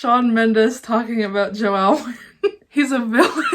Shawn Mendes talking about Joe Alwyn. He's a villain.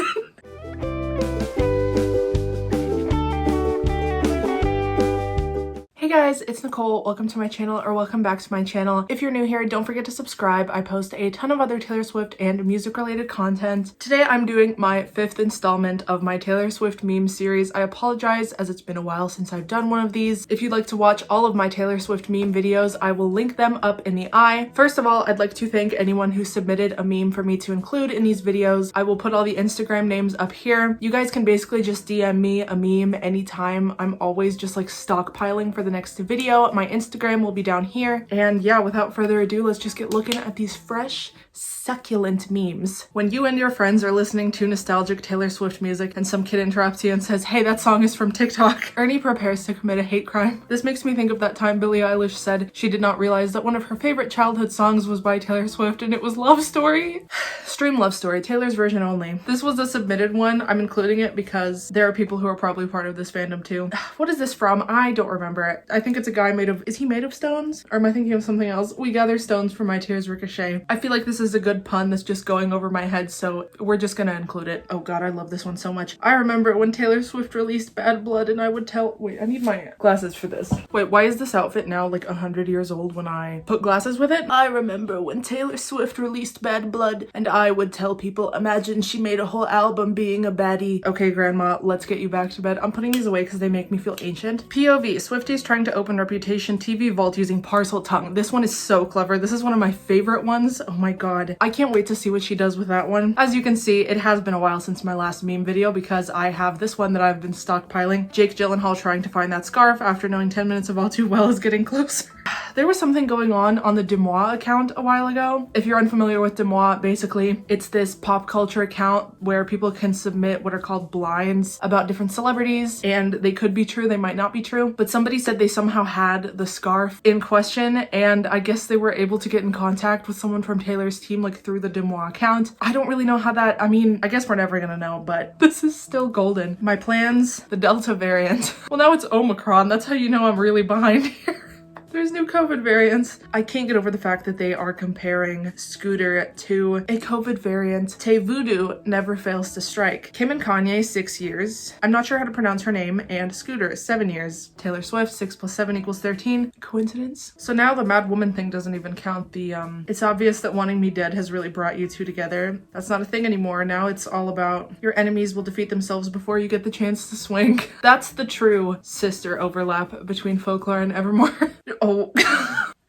Hey guys, it's Nicole. Welcome to my channel, or welcome back to my channel. If you're new here, don't forget to subscribe. I post a ton of other Taylor Swift and music related content. Today I'm doing my 5th installment of my Taylor Swift meme series. I apologize as it's been a while since I've done one of these. If you'd like to watch all of my Taylor Swift meme videos, I will link them up in the eye. First of all, I'd like to thank anyone who submitted a meme for me to include in these videos. I will put all the Instagram names up here. You guys can basically just DM me a meme anytime. I'm always just like stockpiling for the next video. My Instagram will be down here. And yeah, without further ado, let's just get looking at these fresh, succulent memes. When you and your friends are listening to nostalgic Taylor Swift music and some kid interrupts you and says, "Hey, that song is from TikTok," Ernie prepares to commit a hate crime. This makes me think of that time Billie Eilish said she did not realize that one of her favorite childhood songs was by Taylor Swift and it was Love Story. Stream Love Story, Taylor's version only. This was a submitted one. I'm including it because there are people who are probably part of this fandom too. What is this from? I don't remember it. I think it's a guy made of, is he made of stones? Or am I thinking of something else? We gather stones for my tears ricochet. I feel like this is a good pun that's just going over my head, so we're just gonna include it. Oh god, I love this one so much. I remember when Taylor Swift released Bad Blood and I would tell— wait, I need my glasses for this. Wait, why is this outfit now like 100 years old when I put glasses with it? I remember when Taylor Swift released Bad Blood and I would tell people, imagine she made a whole album being a baddie. Okay, grandma, let's get you back to bed. I'm putting these away because they make me feel ancient. POV, Swifties trying to open Reputation TV vault using parcel tongue. This one is so clever. This is one of my favorite ones. Oh my god. I can't wait to see what she does with that one. As you can see, it has been a while since my last meme video because I have this one that I've been stockpiling. Jake Gyllenhaal trying to find that scarf after knowing 10 minutes of All Too Well is getting closer. There was something going on the Demois account a while ago. If you're unfamiliar with Demois, basically it's this pop culture account where people can submit what are called blinds about different celebrities, and they could be true, they might not be true, but somebody said they somehow had the scarf in question, and I guess they were able to get in contact with someone from Taylor's team like through the Demois account. I don't really know how that— I mean, I guess we're never gonna know, but this is still golden. My plans, the Delta variant. Well, now it's Omicron. That's how you know I'm really behind here. There's new COVID variants. I can't get over the fact that they are comparing Scooter to a COVID variant. Tayvoodoo never fails to strike. Kim and Kanye, 6 years. I'm not sure how to pronounce her name. And Scooter, 7 years. Taylor Swift, 6 + 7 = 13. Coincidence? So now the Mad Woman thing doesn't even count. The it's obvious that wanting me dead has really brought you two together. That's not a thing anymore. Now it's all about your enemies will defeat themselves before you get the chance to swing. That's the true sister overlap between Folklore and Evermore. Oh,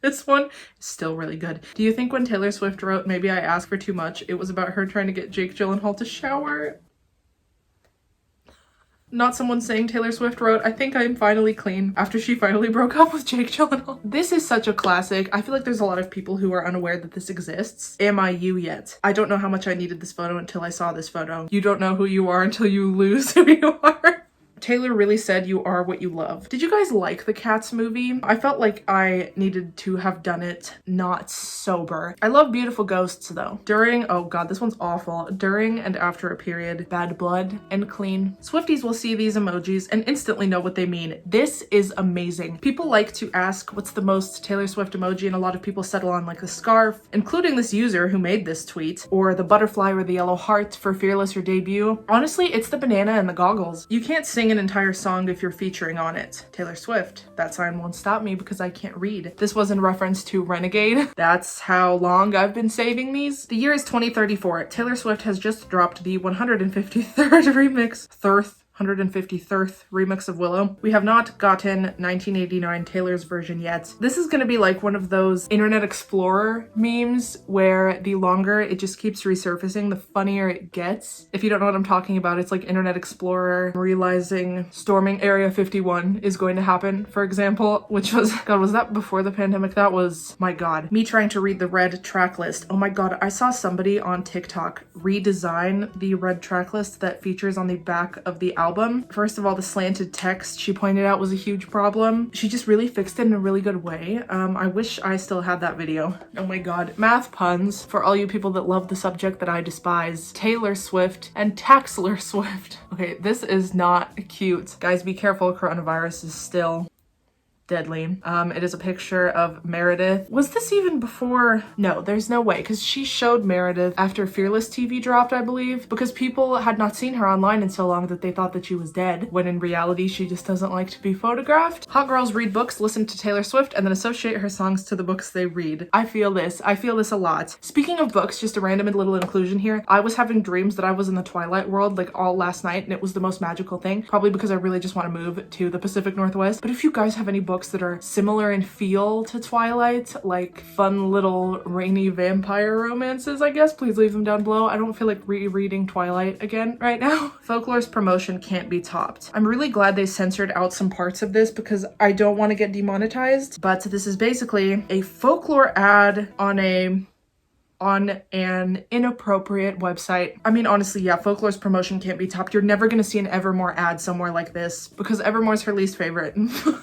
this one is still really good. Do you think when Taylor Swift wrote "Maybe I Ask for Too Much," it was about her trying to get Jake Gyllenhaal to shower? Not someone saying Taylor Swift wrote, "I think I'm finally clean," after she finally broke up with Jake Gyllenhaal. This is such a classic. I feel like there's a lot of people who are unaware that this exists. Am I you yet? I don't know how much I needed this photo until I saw this photo. You don't know who you are until you lose who you are. Taylor really said you are what you love. Did you guys like the Cats movie? I felt like I needed to have done it not sober. I love Beautiful Ghosts though. During— oh god, this one's awful. During and after a period, Bad Blood and Clean. Swifties will see these emojis and instantly know what they mean. This is amazing. People like to ask what's the most Taylor Swift emoji, and a lot of people settle on like a scarf, including this user who made this tweet, or the butterfly or the yellow heart for Fearless or Debut. Honestly, it's the banana and the goggles. You can't sing an entire song if you're featuring on it. Taylor Swift, that sign won't stop me because I can't read. This was in reference to Renegade. That's how long I've been saving these. The year is 2034. Taylor Swift has just dropped the 153rd remix. 153rd remix of Willow. We have not gotten 1989 Taylor's version yet. This is gonna be like one of those Internet Explorer memes where the longer it just keeps resurfacing, the funnier it gets. If you don't know what I'm talking about, it's like Internet Explorer realizing storming Area 51 is going to happen, for example, which was— god, was that before the pandemic? That was— my god. Me trying to read the red track list. Oh my god, I saw somebody on TikTok redesign the red track list that features on the back of the album. First of all, the slanted text she pointed out was a huge problem. She just really fixed it in a really good way. I wish I still had that video. Oh my god. Math puns for all you people that love the subject that I despise. Taylor Swift and Taxlor Swift. Okay, this is not cute. Guys, be careful. Coronavirus is still deadly. It is a picture of Meredith. Was this even before? No, there's no way, because she showed Meredith after Fearless TV dropped, I believe, because people had not seen her online in so long that they thought that she was dead, when in reality she just doesn't like to be photographed. Hot girls read books, listen to Taylor Swift, and then associate her songs to the books they read. I feel this a lot. Speaking of books, just a random little inclusion here, I was having dreams that I was in the Twilight world like all last night, and it was the most magical thing, probably because I really just want to move to the Pacific Northwest. But if you guys have any books that are similar in feel to Twilight, like fun little rainy vampire romances, I guess, please leave them down below. I don't feel like rereading Twilight again right now. Folklore's promotion can't be topped. I'm really glad they censored out some parts of this because I don't want to get demonetized, but this is basically a folklore ad on an inappropriate website. I mean, honestly, yeah, Folklore's promotion can't be topped. You're never gonna see an Evermore ad somewhere like this because Evermore's her least favorite.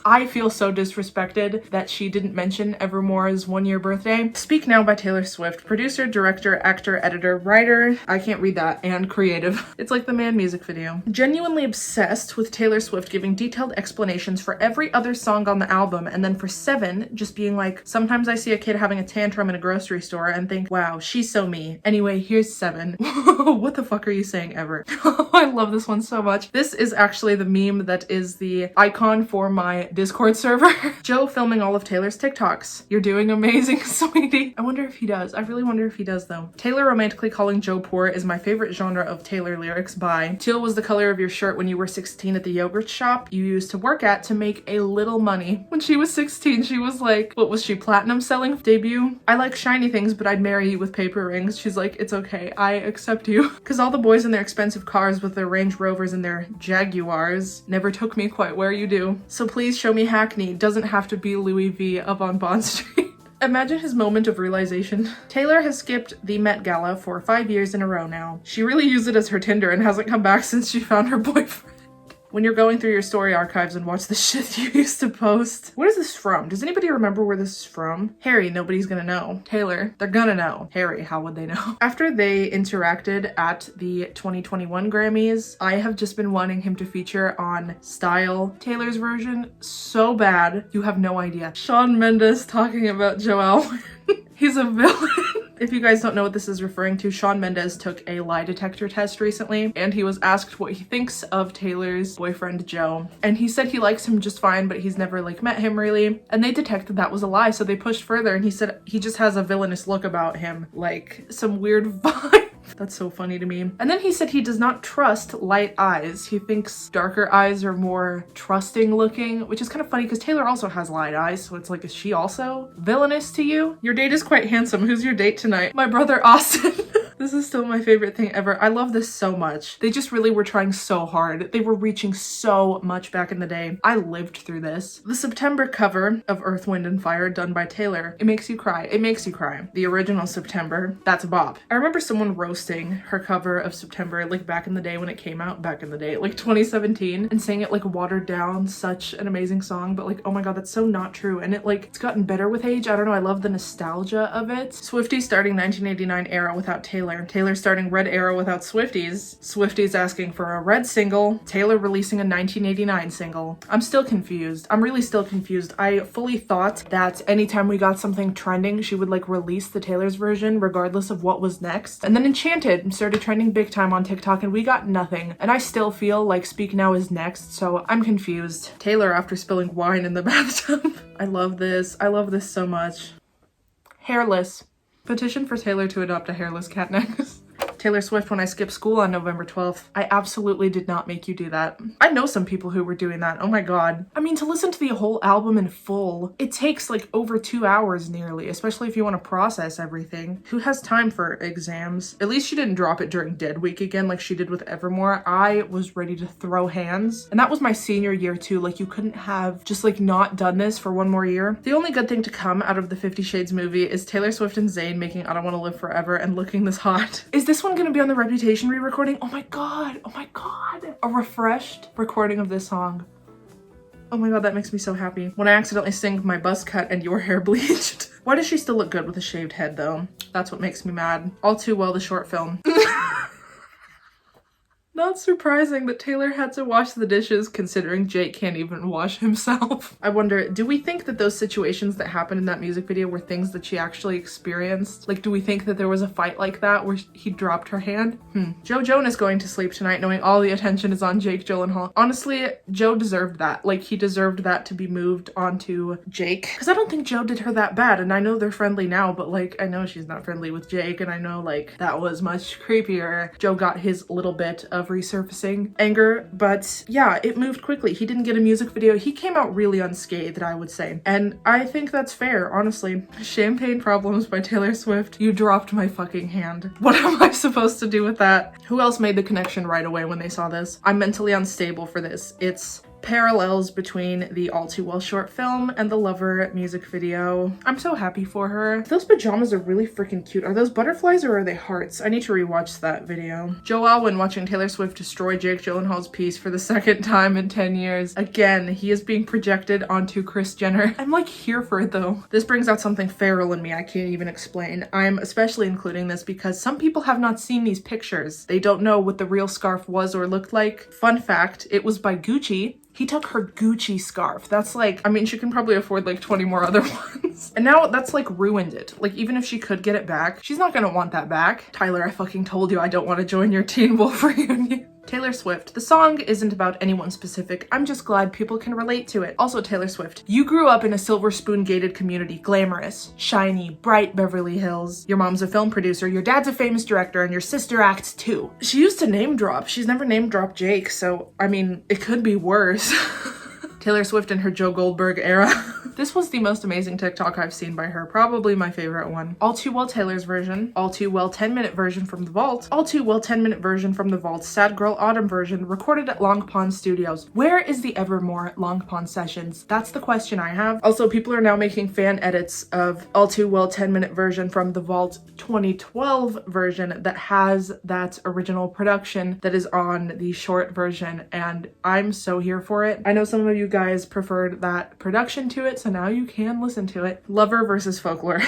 I feel so disrespected that she didn't mention Evermore's 1-year birthday. Speak Now by Taylor Swift. Producer, director, actor, editor, writer, I can't read that, and creative. It's like the Man music video. Genuinely obsessed with Taylor Swift giving detailed explanations for every other song on the album, and then for 7, just being like, sometimes I see a kid having a tantrum in a grocery store and think, wow, she's so me. Anyway, here's 7. What the fuck are you saying ever? I love this one so much. This is actually the meme that is the icon for my Discord server. Joe filming all of Taylor's TikToks. You're doing amazing, sweetie. I wonder if he does. I really wonder if he does though. Taylor romantically calling Joe poor is my favorite genre of Taylor lyrics by teal was the color of your shirt when you were 16 at the yogurt shop you used to work at to make a little money. When she was 16, she was like, what was she, platinum selling debut? I like shiny things, but I'd marry you with paper rings. She's like, it's okay, I accept you. Because all the boys in their expensive cars with their Range Rovers and their Jaguars never took me quite where you do. So please show me Hackney. Doesn't have to be Louis V up on Bond Street. Imagine his moment of realization. Taylor has skipped the Met Gala for 5 years in a row now. She really used it as her Tinder and hasn't come back since she found her boyfriend. When you're going through your story archives and watch the shit you used to post. What is this from? Does anybody remember where this is from? Harry, nobody's gonna know. Taylor, they're gonna know. Harry, how would they know? After they interacted at the 2021 Grammys, I have just been wanting him to feature on Style, Taylor's version, so bad. You have no idea. Shawn Mendes talking about Joe Alwyn. He's a villain. If you guys don't know what this is referring to, Shawn Mendes took a lie detector test recently, and he was asked what he thinks of Taylor's boyfriend, Joe. And he said he likes him just fine, but he's never like met him really. And they detected that was a lie, so they pushed further, and he said he just has a villainous look about him, like some weird vibe. That's so funny to me. And then he said he does not trust light eyes. He thinks darker eyes are more trusting looking, which is kind of funny because Taylor also has light eyes. So it's like, is she also villainous to you? Your date is quite handsome. Who's your date tonight? My brother, Austin. This is still my favorite thing ever. I love this so much. They just really were trying so hard. They were reaching so much back in the day. I lived through this. The September cover of Earth, Wind & Fire done by Taylor. It makes you cry. It makes you cry. The original September, that's a bop. I remember someone roasting her cover of September like back in the day when it came out, back in the day, like 2017, and saying it like watered down, such an amazing song, but like, oh my god, that's so not true. And it's gotten better with age. I don't know, I love the nostalgia of it. Swifties starting 1989 era without Taylor. Taylor starting Red era without Swifties. Swifties asking for a Red single. Taylor releasing a 1989 single. I'm still confused. I'm really still confused. I fully thought that anytime we got something trending, she would like release the Taylor's version regardless of what was next. And then Enchanted started trending big time on TikTok and we got nothing. And I still feel like Speak Now is next, so I'm confused. Taylor after spilling wine in the bathtub. I love this. I love this so much. Hairless. Petition for Taylor to adopt a hairless cat next. Taylor Swift, when I skipped school on November 12th. I absolutely did not make you do that. I know some people who were doing that. Oh my god. I mean, to listen to the whole album in full, it takes like over 2 hours nearly, especially if you want to process everything. Who has time for exams? At least she didn't drop it during Dead Week again like she did with Evermore. I was ready to throw hands. And that was my senior year too. Like you couldn't have just like not done this for 1 more year. The only good thing to come out of the 50 Shades movie is Taylor Swift and Zayn making I Don't Want to Live Forever and looking this hot. Is this one gonna be on the Reputation re-recording? Oh my god, oh my god. A refreshed recording of this song. Oh my god, that makes me so happy. When I accidentally sing my buzzcut and your hair bleached. Why does she still look good with a shaved head though? That's what makes me mad. All Too Well, the short film. Not surprising that Taylor had to wash the dishes considering Jake can't even wash himself. I wonder, do we think that those situations that happened in that music video were things that she actually experienced? Like, do we think that there was a fight like that where he dropped her hand? Joe Jonas going to sleep tonight knowing all the attention is on Jake Gyllenhaal. Honestly, Joe deserved that. Like, he deserved that to be moved onto Jake. Because I don't think Joe did her that bad, and I know they're friendly now, but like, I know she's not friendly with Jake, and I know like that was much creepier. Joe got his little bit of resurfacing anger, but yeah, it moved quickly. He didn't get a music video. He came out really unscathed, I would say. And I think that's fair, honestly. Champagne Problems by Taylor Swift. You dropped my fucking hand. What am I supposed to do with that? Who else made the connection right away when they saw this? I'm mentally unstable for this. It's parallels between the All Too Well short film and the Lover music video. I'm so happy for her. Those pajamas are really freaking cute. Are those butterflies or are they hearts? I need to rewatch that video. Joe Alwyn watching Taylor Swift destroy Jake Gyllenhaal's piece for the second time in 10 years. Again, he is being projected onto Kris Jenner. I'm like here for it though. This brings out something feral in me I can't even explain. I'm especially including this because some people have not seen these pictures. They don't know what the real scarf was or looked like. Fun fact, it was by Gucci. He took her Gucci scarf. That's like, I mean, she can probably afford like 20 more other ones. And now that's like ruined it. Like, even if she could get it back, she's not gonna want that back. Tyler, I fucking told you I don't want to join your Teen Wolf reunion. Taylor Swift. The song isn't about anyone specific. I'm just glad people can relate to it. Also, Taylor Swift. You grew up in a silver spoon gated community, glamorous, shiny, bright Beverly Hills. Your mom's a film producer, your dad's a famous director, and your sister acts too. She used to name drop. She's never name dropped Jake, so I mean, it could be worse. Taylor Swift in her Joe Goldberg era. This was the most amazing TikTok I've seen by her, probably my favorite one. All Too Well Taylor's version, All Too Well 10-minute version from the vault, All Too Well 10-minute version from the vault, Sad Girl Autumn version, recorded at Long Pond Studios. Where is the Evermore Long Pond sessions? That's the question I have. Also, people are now making fan edits of All Too Well 10-minute version from the vault 2012 version that has that original production that is on the short version, and I'm so here for it. I know some of you guys preferred that production to it, so now you can listen to it. Lover versus Folklore.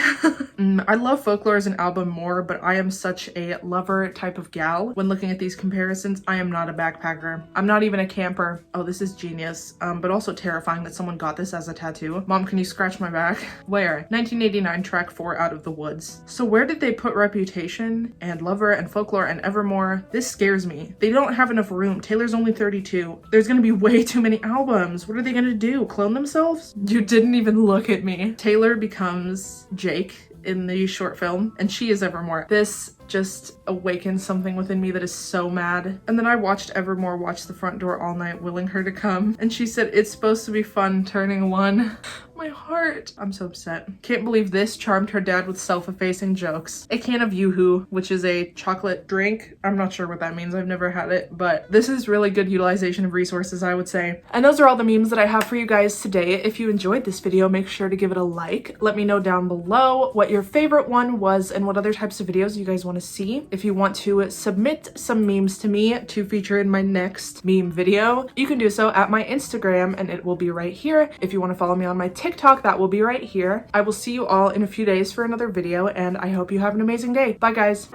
I love Folklore as an album more, but I am such a Lover type of gal. When looking at these comparisons, I am not a backpacker. I'm not even a camper. Oh, this is genius, but also terrifying that someone got this as a tattoo. Mom, can you scratch my back? Where? 1989, track 4, Out of the Woods. So where did they put Reputation and Lover and Folklore and Evermore? This scares me. They don't have enough room. Taylor's only 32. There's gonna be way too many albums. What are they gonna do? Clone themselves? You didn't even look at me. Taylor becomes Jake in the short film, and she is Evermore. This just awakened something within me that is so mad. And then I watched Evermore watch the front door all night, willing her to come, and she said it's supposed to be fun turning 1. My heart. I'm so upset. Can't believe this charmed her dad with self-effacing jokes. A can of YooHoo, which is a chocolate drink. I'm not sure what that means. I've never had it, but this is really good utilization of resources, I would say. And those are all the memes that I have for you guys today. If you enjoyed this video, make sure to give it a like. Let me know down below what your favorite one was and what other types of videos you guys want to see. If you want to submit some memes to me to feature in my next meme video, you can do so at my Instagram, and it will be right here. If you want to follow me on my TikTok, that will be right here. I will see you all in a few days for another video, and I hope you have an amazing day. Bye, guys.